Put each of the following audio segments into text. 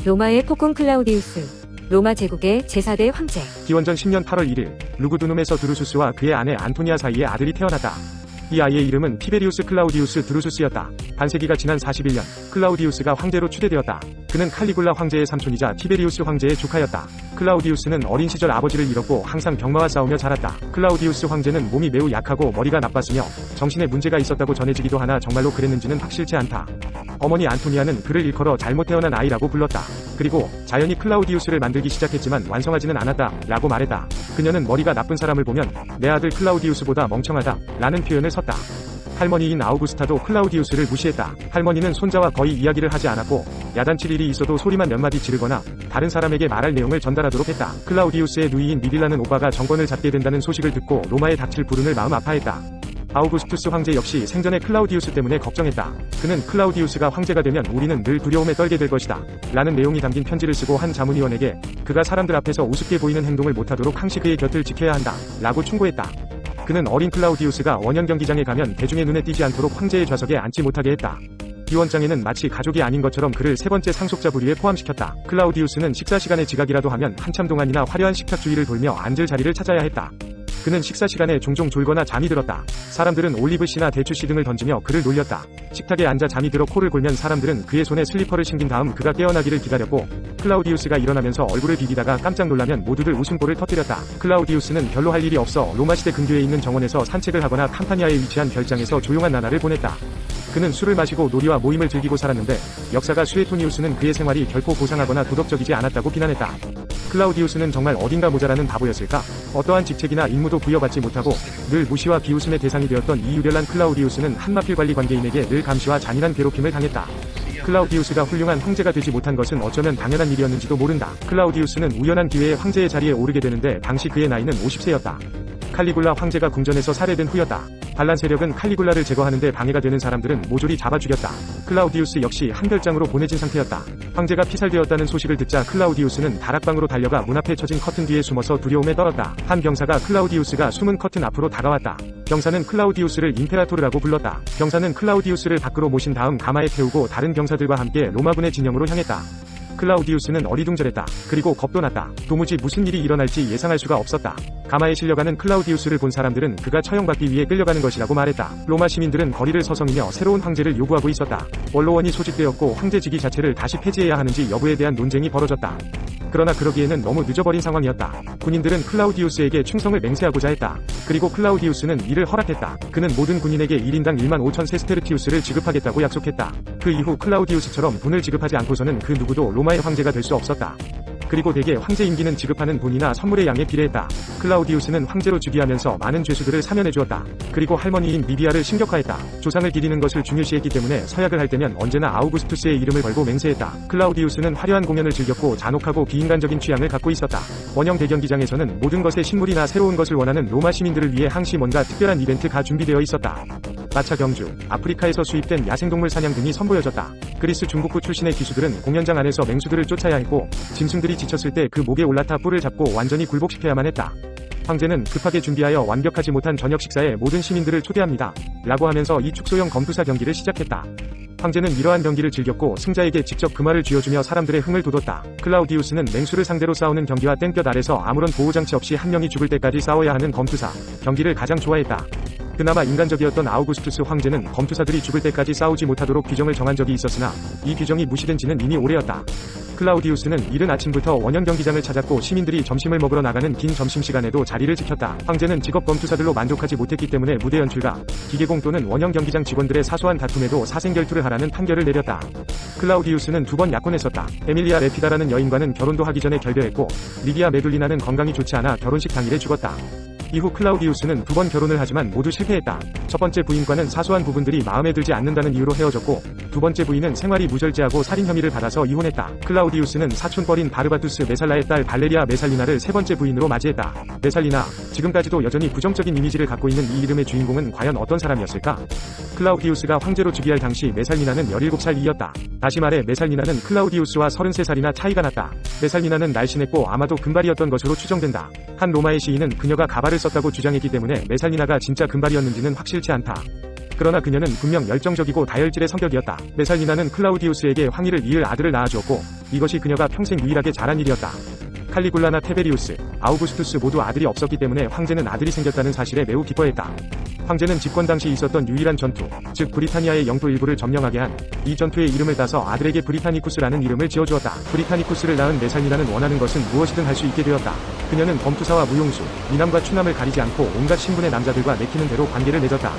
로마의 폭군 클라우디우스. 로마 제국의 제4대 황제. 기원전 10년 8월 1일 루구두눔에서 드루수스와 그의 아내 안토니아 사이에 아들이 태어났다. 이 아이의 이름은 티베리우스 클라우디우스 드루수스였다. 반세기가 지난 41년 클라우디우스가 황제로 추대되었다. 그는 칼리굴라 황제의 삼촌이자 티베리우스 황제의 조카였다. 클라우디우스는 어린 시절 아버지를 잃었고 항상 병마와 싸우며 자랐다. 클라우디우스 황제는 몸이 매우 약하고 머리가 나빴으며 정신에 문제가 있었다고 전해지기도 하나 정말로 그랬는지는 확실치 않다. 어머니 안토니아는 그를 일컬어 잘못 태어난 아이라고 불렀다. 그리고 자연이 클라우디우스를 만들기 시작했지만 완성하지는 않았다 라고 말했다. 그녀는 머리가 나쁜 사람을 보면 내 아들 클라우디우스보다 멍청하다 라는 표현을 썼다. 할머니인 아우구스타도 클라우디우스를 무시했다. 할머니는 손자와 거의 이야기를 하지 않았고 야단칠 일이 있어도 소리만 몇 마디 지르거나 다른 사람에게 말할 내용을 전달하도록 했다. 클라우디우스의 누이인 미딜라는 오빠가 정권을 잡게 된다는 소식을 듣고 로마에 닥칠 불운을 마음 아파했다. 아우구스투스 황제 역시 생전에 클라우디우스 때문에 걱정했다. 그는 클라우디우스가 황제가 되면 우리는 늘 두려움에 떨게 될 것이다 라는 내용이 담긴 편지를 쓰고 한 자문위원에게 그가 사람들 앞에서 우습게 보이는 행동을 못하도록 항시 그의 곁을 지켜야 한다 라고 충고했다. 그는 어린 클라우디우스가 원형 경기장에 가면 대중의 눈에 띄지 않도록 황제의 좌석에 앉지 못하게 했다. 기원장에는 마치 가족이 아닌 것처럼 그를 세 번째 상속자 부류에 포함시켰다. 클라우디우스는 식사 시간에 지각이라도 하면 한참 동안이나 화려한 식탁 주위를 돌며 앉을 자리를 찾아야 했다. 그는 식사 시간에 종종 졸거나 잠이 들었다. 사람들은 올리브씨나 대추씨 등을 던지며 그를 놀렸다. 식탁에 앉아 잠이 들어 코를 골면 사람들은 그의 손에 슬리퍼를 신긴 다음 그가 깨어나기를 기다렸고 클라우디우스가 일어나면서 얼굴을 비비다가 깜짝 놀라면 모두들 웃음보를 터뜨렸다. 클라우디우스는 별로 할 일이 없어 로마시대 근교에 있는 정원에서 산책을 하거나 캄파니아에 위치한 별장에서 조용한 나날을 보냈다. 그는 술을 마시고 놀이와 모임을 즐기고 살았는데 역사가 수에토니우스는 그의 생활이 결코 고상하거나 도덕적이지 않았다고 비난했다. 클라우디우스는 정말 어딘가 모자라는 바보였을까? 어떠한 직책이나 임무도 부여받지 못하고 늘 무시와 비웃음의 대상이 되었던 이 유별난 클라우디우스는 한마필 관리 관계인에게 늘 감시와 잔인한 괴롭힘을 당했다. 클라우디우스가 훌륭한 황제가 되지 못한 것은 어쩌면 당연한 일이었는지도 모른다. 클라우디우스는 우연한 기회에 황제의 자리에 오르게 되는데 당시 그의 나이는 50세였다. 칼리굴라 황제가 궁전에서 살해된 후였다. 반란 세력은 칼리굴라를 제거하는데 방해가 되는 사람들은 모조리 잡아 죽였다. 클라우디우스 역시 한별장으로 보내진 상태였다. 황제가 피살되었다는 소식을 듣자 클라우디우스는 다락방으로 달려가 문 앞에 쳐진 커튼 뒤에 숨어서 두려움에 떨었다. 한 병사가 클라우디우스가 숨은 커튼 앞으로 다가왔다. 병사는 클라우디우스를 임페라토르라고 불렀다. 병사는 클라우디우스를 밖으로 모신 다음 가마에 태우고 다른 병사들과 함께 로마군의 진영으로 향했다. 클라우디우스는 어리둥절했다. 그리고 겁도 났다. 도무지 무슨 일이 일어날지 예상할 수가 없었다. 가마에 실려가는 클라우디우스를 본 사람들은 그가 처형받기 위해 끌려가는 것이라고 말했다. 로마 시민들은 거리를 서성이며 새로운 황제를 요구하고 있었다. 원로원이 소집되었고 황제직위 자체를 다시 폐지해야 하는지 여부에 대한 논쟁이 벌어졌다. 그러나 그러기에는 너무 늦어버린 상황이었다. 군인들은 클라우디우스에게 충성을 맹세하고자 했다. 그리고 클라우디우스는 이를 허락했다. 그는 모든 군인에게 1인당 1만 5천 세스테르티우스를 지급하겠다고 약속했다. 그 이후 클라우디우스처럼 돈을 지급하지 않고서는 그 누구도 로마의 황제가 될 수 없었다. 그리고 대개 황제 임기는 지급하는 돈이나 선물의 양에 비례했다. 클라우디우스는 황제로 즉위하면서 많은 죄수들을 사면해 주었다. 그리고 할머니인 미비아를 신격화했다. 조상을 기리는 것을 중요시했기 때문에 서약을 할 때면 언제나 아우구스투스의 이름을 걸고 맹세했다. 클라우디우스는 화려한 공연을 즐겼고 잔혹하고 비인간적인 취향을 갖고 있었다. 원형 대경기장에서는 모든 것에 신물이나 새로운 것을 원하는 로마 시민들을 위해 항시 뭔가 특별한 이벤트가 준비되어 있었다. 마차 경주, 아프리카에서 수입된 야생동물 사냥 등이 선보여졌다. 그리스 중국부 출신의 기수들은 공연장 안에서 맹수들을 쫓아야 했고 짐승들이 지쳤을 때 그 목에 올라타 뿔을 잡고 완전히 굴복시켜야만 했다. 황제는 급하게 준비하여 완벽하지 못한 저녁 식사에 모든 시민들을 초대합니다. 라고 하면서 이 축소형 검투사 경기를 시작했다. 황제는 이러한 경기를 즐겼고 승자에게 직접 금화를 쥐어주며 사람들의 흥을 돋웠다. 클라우디우스는 맹수를 상대로 싸우는 경기와 땡볕 아래서 아무런 보호장치 없이 한 명이 죽을 때까지 싸워야 하는 검투사 경기를 가장 좋아했다. 그나마 인간적이었던 아우구스투스 황제는 검투사들이 죽을 때까지 싸우지 못하도록 규정을 정한 적이 있었으나 이 규정이 무시된 지는 이미 오래였다. 클라우디우스는 이른 아침부터 원형 경기장을 찾았고 시민들이 점심을 먹으러 나가는 긴 점심시간에도 자리를 지켰다. 황제는 직업 검투사들로 만족하지 못했기 때문에 무대 연출가, 기계공 또는 원형 경기장 직원들의 사소한 다툼에도 사생결투를 하라는 판결을 내렸다. 클라우디우스는 2번 약혼했었다. 에밀리아 레피다라는 여인과는 결혼도 하기 전에 결별했고 리디아 메둘리나는 건강이 좋지 않아 결혼식 당일에 죽었다. 이후 클라우디우스는 2번 결혼을 하지만 모두 실패했다. 첫 번째 부인과는 사소한 부분들이 마음에 들지 않는다는 이유로 헤어졌고 두 번째 부인은 생활이 무절제하고 살인 혐의를 받아서 이혼했다. 클라우디우스는 사촌뻘인 바르바투스 메살라의 딸 발레리아 메살리나를 세 번째 부인으로 맞이했다. 메살리나, 지금까지도 여전히 부정적인 이미지를 갖고 있는 이 이름의 주인공은 과연 어떤 사람이었을까? 클라우디우스가 황제로 즉위할 당시 메살리나는 17살이었다. 다시 말해 메살리나는 클라우디우스와 33살이나 차이가 났다. 메살리나는 날씬했고 아마도 금발이었던 것으로 추정된다. 한 로마의 시인은 그녀가 가발을 썼다고 주장했기 때문에 메살리나가 진짜 금발이었는지는 확실치 않다. 그러나 그녀는 분명 열정적이고 다혈질의 성격이었다. 메살리나는 클라우디우스에게 황희를 이을 아들을 낳아주었고 이것이 그녀가 평생 유일하게 잘한 일이었다. 칼리굴라나 테베리우스, 아우구스투스 모두 아들이 없었기 때문에 황제는 아들이 생겼다는 사실에 매우 기뻐했다. 황제는 집권 당시 있었던 유일한 전투, 즉 브리타니아의 영토 일부를 점령하게 한 이 전투의 이름을 따서 아들에게 브리타니쿠스라는 이름을 지어주었다. 브리타니쿠스를 낳은 메살리나는 원하는 것은 무엇이든 할 수 있게 되었다. 그녀는 범투사와 무용수, 미남과 추남을 가리지 않고 온갖 신분의 남자들과 내키는 대로 관계를 맺었다.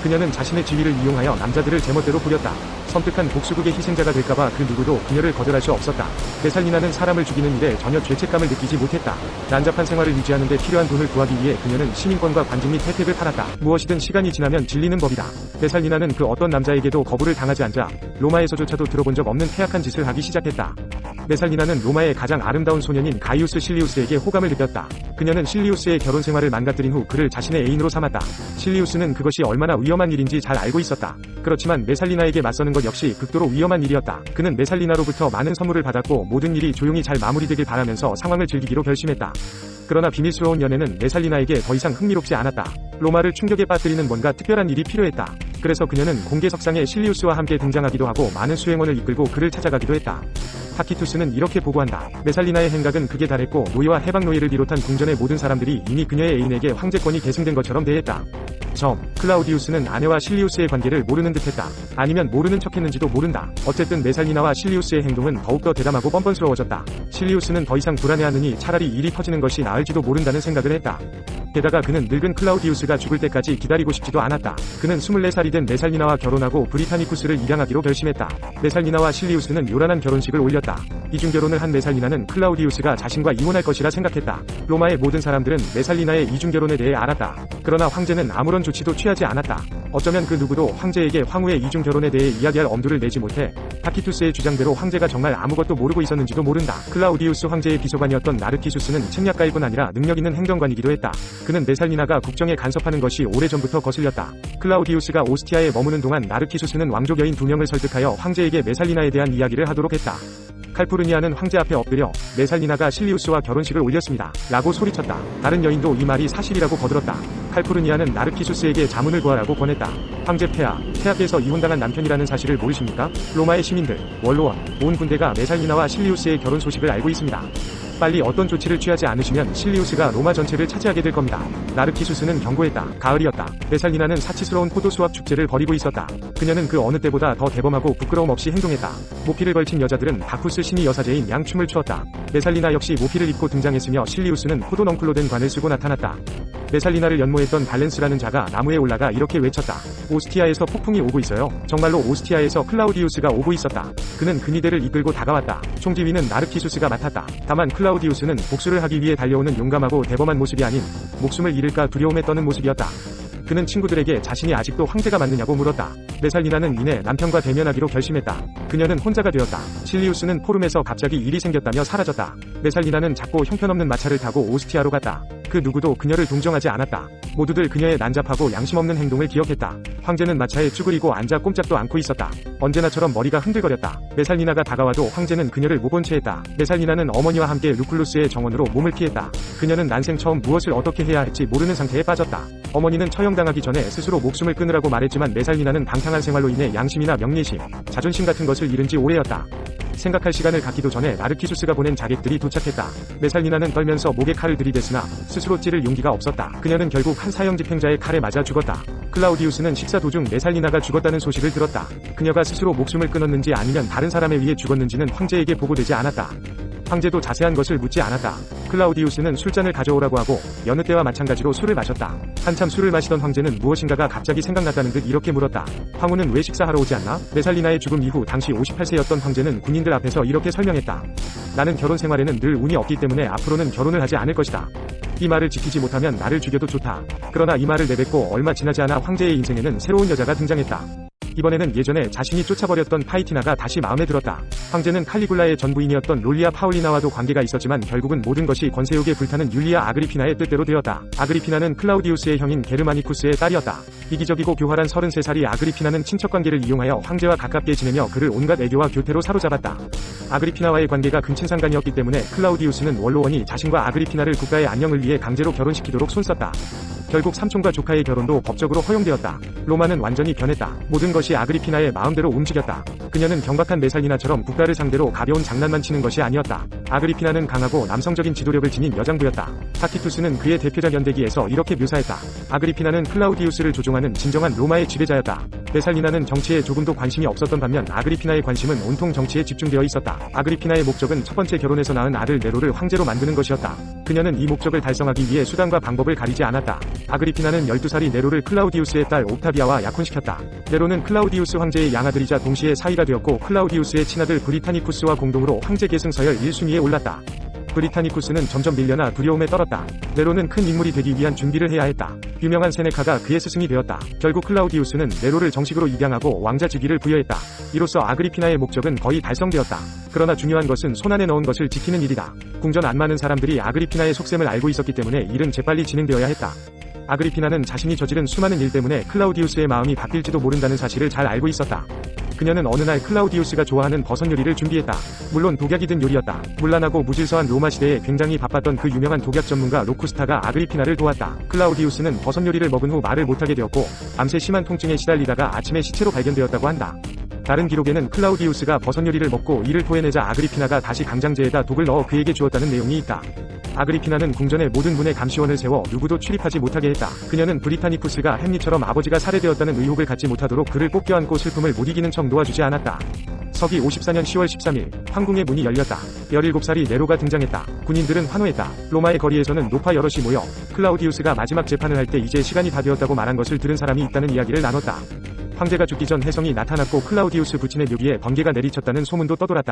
그녀는 자신의 지위를 이용하여 남자들을 제멋대로 부렸다. 섬뜩한 복수극의 희생자가 될까봐 그 누구도 그녀를 거절할 수 없었다. 메살리나는 사람을 죽이는 일에 전혀 죄책감을 느끼지 못했다. 난잡한 생활을 유지하는 데 필요한 돈을 구하기 위해 그녀는 시민권과 관직 및 혜택을 팔았다. 무엇이든 시간이 지나면 질리는 법이다. 메살리나는 그 어떤 남자에게도 거부를 당하지 않자 로마에서조차도 들어본 적 없는 태악한 짓을 하기 시작했다. 메살리나는 로마의 가장 아름다운 소년인 가이우스 실리우스에게 호감을 느꼈다. 그녀는 실리우스의 결혼 생활을 망가뜨린 후 그를 자신의 애인으로 삼았다. 실리우스는 그것이 얼마나 위험한 일인지 잘 알고 있었다. 그렇지만 메살리나에게 맞서는 것 역시 극도로 위험한 일이었다. 그는 메살리나로부터 많은 선물을 받았고 모든 일이 조용히 잘 마무리되길 바라면서 상황을 즐기기로 결심했다. 그러나 비밀스러운 연애는 메살리나에게 더 이상 흥미롭지 않았다. 로마를 충격에 빠뜨리는 뭔가 특별한 일이 필요했다. 그래서 그녀는 공개석상에 실리우스와 함께 등장하기도 하고 많은 수행원을 이끌고 그를 찾아가기도 했다. 타키투스는 이렇게 보고한다. 메살리나의 행각은 극에 달했고 노예와 해방노예를 비롯한 궁전의 모든 사람들이 이미 그녀의 애인에게 황제권이 계승된 것처럼 대했다. 클라우디우스는 아내와 실리우스의 관계를 모르는 듯했다. 아니면 모르는 척했는지도 모른다. 어쨌든 메살리나와 실리우스의 행동은 더욱더 대담하고 뻔뻔스러워졌다. 실리우스는 더 이상 불안해하느니 차라리 일이 터지는 것이 나을지도 모른다는 생각을 했다. 게다가 그는 늙은 클라우디우스가 죽을 때까지 기다리고 싶지도 않았다. 그는 24살이 된 메살리나와 결혼하고 브리타니쿠스를 입양하기로 결심했다. 메살리나와 실리우스는 요란한 결혼식을 올렸다. 이중결혼을 한 메살리나는 클라우디우스가 자신과 이혼할 것이라 생각했다. 로마의 모든 사람들은 메살리나의 이중결혼에 대해 알았다. 그러나 황제는 아무런 조치도 취하지 않았다. 어쩌면 그 누구도 황제에게 황후의 이중결혼에 대해 이야기할 엄두를 내지 못해 타키투스의 주장대로 황제가 정말 아무것도 모르고 있었는지도 모른다. 클라우디우스 황제의 비서관이었던 나르키수스는 책략가일 뿐 아니라 능력 있는 행정관이기도 했다. 그는 메살리나가 국정에 간섭하는 것이 오래전부터 거슬렸다. 클라우디우스가 오스티아에 머무는 동안 나르키수스는 왕족 여인 2명을 설득하여 황제에게 메살리나에 대한 이야기를 하도록 했다. 칼푸르니아는 황제 앞에 엎드려 메살리나가 실리우스와 결혼식을 올렸습니다. 라고 소리쳤다. 다른 여인도 이 말이 사실이라고 거들었다. 칼푸르니아는 나르키수스에게 자문을 구하라고 권했다. 황제 폐하께서 이혼당한 남편이라는 사실을 모르십니까? 로마의 시민들, 원로원, 온 군대가 메살리나와 실리우스의 결혼 소식을 알고 있습니다. 빨리 어떤 조치를 취하지 않으시면 실리우스가 로마 전체를 차지하게 될 겁니다. 나르키수스는 경고했다. 가을이었다. 메살리나는 사치스러운 포도 수확 축제를 벌이고 있었다. 그녀는 그 어느 때보다 더 대범하고 부끄러움 없이 행동했다. 모피를 걸친 여자들은 바쿠스 신이 여사제인 양춤을 추었다. 메살리나 역시 모피를 입고 등장했으며 실리우스는 포도 넝쿨로 된 관을 쓰고 나타났다. 메살리나를 연모했던 발렌스라는 자가 나무에 올라가 이렇게 외쳤다. 오스티아에서 폭풍이 오고 있어요. 정말로 오스티아에서 클라우디우스가 오고 있었다. 그는 근위대를 이끌고 다가왔다. 총지휘는 나르키수스가 맡았다. 다만 클라우디우스는 복수를 하기 위해 달려오는 용감하고 대범한 모습이 아닌 목숨을 잃을까 두려움에 떠는 모습이었다. 그는 친구들에게 자신이 아직도 황제가 맞느냐고 물었다. 메살리나는 이내 남편과 대면하기로 결심했다. 그녀는 혼자가 되었다. 실리우스는 포름에서 갑자기 일이 생겼다며 사라졌다. 메살리나는 작고 형편없는 마차를 타고 오스티아로 갔다. 그 누구도 그녀를 동정하지 않았다. 모두들 그녀의 난잡하고 양심없는 행동을 기억했다. 황제는 마차에 쭈그리고 앉아 꼼짝도 않고 있었다. 언제나처럼 머리가 흔들거렸다. 메살리나가 다가와도 황제는 그녀를 못 본 채 했다. 메살리나는 어머니와 함께 루쿨루스의 정원으로 몸을 피했다. 그녀는 난생 처음 무엇을 어떻게 해야 할지 모르는 상태에 빠졌다. 어머니는 처형당하기 전에 스스로 목숨을 끊으라고 말했지만 메살리나는 방탕한 생활로 인해 양심이나 명예심, 자존심 같은 것을 잃은 지 오래였다. 생각할 시간을 갖기도 전에 나르키수스가 보낸 자객들이 도착했다. 메살리나는 떨면서 목에 칼을 들이댔으나 스스로 찌를 용기가 없었다. 그녀는 결국 한 사형 집행자의 칼에 맞아 죽었다. 클라우디우스는 식사 도중 메살리나가 죽었다는 소식을 들었다. 그녀가 스스로 목숨을 끊었는지 아니면 다른 사람에 의해 죽었는지는 황제에게 보고되지 않았다. 황제도 자세한 것을 묻지 않았다. 클라우디우스는 술잔을 가져오라고 하고 여느 때와 마찬가지로 술을 마셨다. 한참 술을 마시던 황제는 무엇인가가 갑자기 생각났다는 듯 이렇게 물었다. 황후는 왜 식사하러 오지 않나? 메살리나의 죽음 이후 당시 58세였던 황제는 군인들 앞에서 이렇게 설명했다. 나는 결혼 생활에는 늘 운이 없기 때문에 앞으로는 결혼을 하지 않을 것이다. 이 말을 지키지 못하면 나를 죽여도 좋다. 그러나 이 말을 내뱉고 얼마 지나지 않아 황제의 인생에는 새로운 여자가 등장했다. 이번에는 예전에 자신이 쫓아버렸던 파이티나가 다시 마음에 들었다. 황제는 칼리굴라의 전 부인이었던 롤리아 파울리나와도 관계가 있었지만 결국은 모든 것이 권세욕에 불타는 율리아 아그리피나의 뜻대로 되었다. 아그리피나는 클라우디우스의 형인 게르마니쿠스의 딸이었다. 이기적이고 교활한 33살이 아그리피나는 친척관계를 이용하여 황제와 가깝게 지내며 그를 온갖 애교와 교태로 사로잡았다. 아그리피나와의 관계가 근친상간이었기 때문에 클라우디우스는 원로원이 자신과 아그리피나를 국가의 안녕을 위해 강제로 결혼시키도록 손썼다. 결국 삼촌과 조카의 결혼도 법적으로 허용되었다. 로마는 완전히 변했다. 모든 것이 아그리피나의 마음대로 움직였다. 그녀는 경박한 메살리나처럼 국가를 상대로 가벼운 장난만 치는 것이 아니었다. 아그리피나는 강하고 남성적인 지도력을 지닌 여장부였다. 타키투스는 그의 대표작 연대기에서 이렇게 묘사했다. 아그리피나는 클라우디우스를 조종하는 진정한 로마의 지배자였다. 메살리나는 정치에 조금도 관심이 없었던 반면 아그리피나의 관심은 온통 정치에 집중되어 있었다. 아그리피나의 목적은 첫 번째 결혼에서 낳은 아들 네로를 황제로 만드는 것이었다. 그녀는 이 목적을 달성하기 위해 수단과 방법을 가리지 않았다. 아그리피나는 12살이 네로를 클라우디우스의 딸 옥타비아와 약혼시켰다. 네로는 클라우디우스 황제의 양아들이자 동시에 사위가 되었고 클라우디우스의 친아들 브리타니쿠스와 공동으로 황제 계승 서열 1순위에 올랐다. 브리타니쿠스는 점점 밀려나 두려움에 떨었다. 네로는 큰 인물이 되기 위한 준비를 해야 했다. 유명한 세네카가 그의 스승이 되었다. 결국 클라우디우스는 네로를 정식으로 입양하고 왕자 직위를 부여했다. 이로써 아그리피나의 목적은 거의 달성되었다. 그러나 중요한 것은 손안에 넣은 것을 지키는 일이다. 궁전 안 많은 사람들이 아그리피나의 속셈을 알고 있었기 때문에 일은 재빨리 진행되어야 했다. 아그리피나는 자신이 저지른 수많은 일 때문에 클라우디우스의 마음이 바뀔지도 모른다는 사실을 잘 알고 있었다. 그녀는 어느 날 클라우디우스가 좋아하는 버섯 요리를 준비했다. 물론 독약이 든 요리였다. 문란하고 무질서한 로마 시대에 굉장히 바빴던 그 유명한 독약 전문가 로쿠스타가 아그리피나를 도왔다. 클라우디우스는 버섯 요리를 먹은 후 말을 못하게 되었고 밤새 심한 통증에 시달리다가 아침에 시체로 발견되었다고 한다. 다른 기록에는 클라우디우스가 버섯 요리를 먹고 이를 토해내자 아그리피나가 다시 강장제에다 독을 넣어 그에게 주었다는 내용이 있다. 아그리피나는 궁전의 모든 문에 감시원을 세워 누구도 출입하지 못하게 했다. 그녀는 브리타니쿠스가 햄릿처럼 아버지가 살해되었다는 의혹을 갖지 못하도록 그를 꼭 껴안고 슬픔을 못 이기는 척 놓아주지 않았다. 서기 54년 10월 13일 황궁의 문이 열렸다. 17살이 네로가 등장했다. 군인들은 환호했다. 로마의 거리에서는 노파 여럿이 모여 클라우디우스가 마지막 재판을 할 때 이제 시간이 다 되었다고 말한 것을 들은 사람이 있다는 이야기를 나눴다. 황제가 죽기 전 혜성이 나타났고 클라우디우스 부친의 묘기에 번개가 내리쳤다는 소문도 떠돌았다.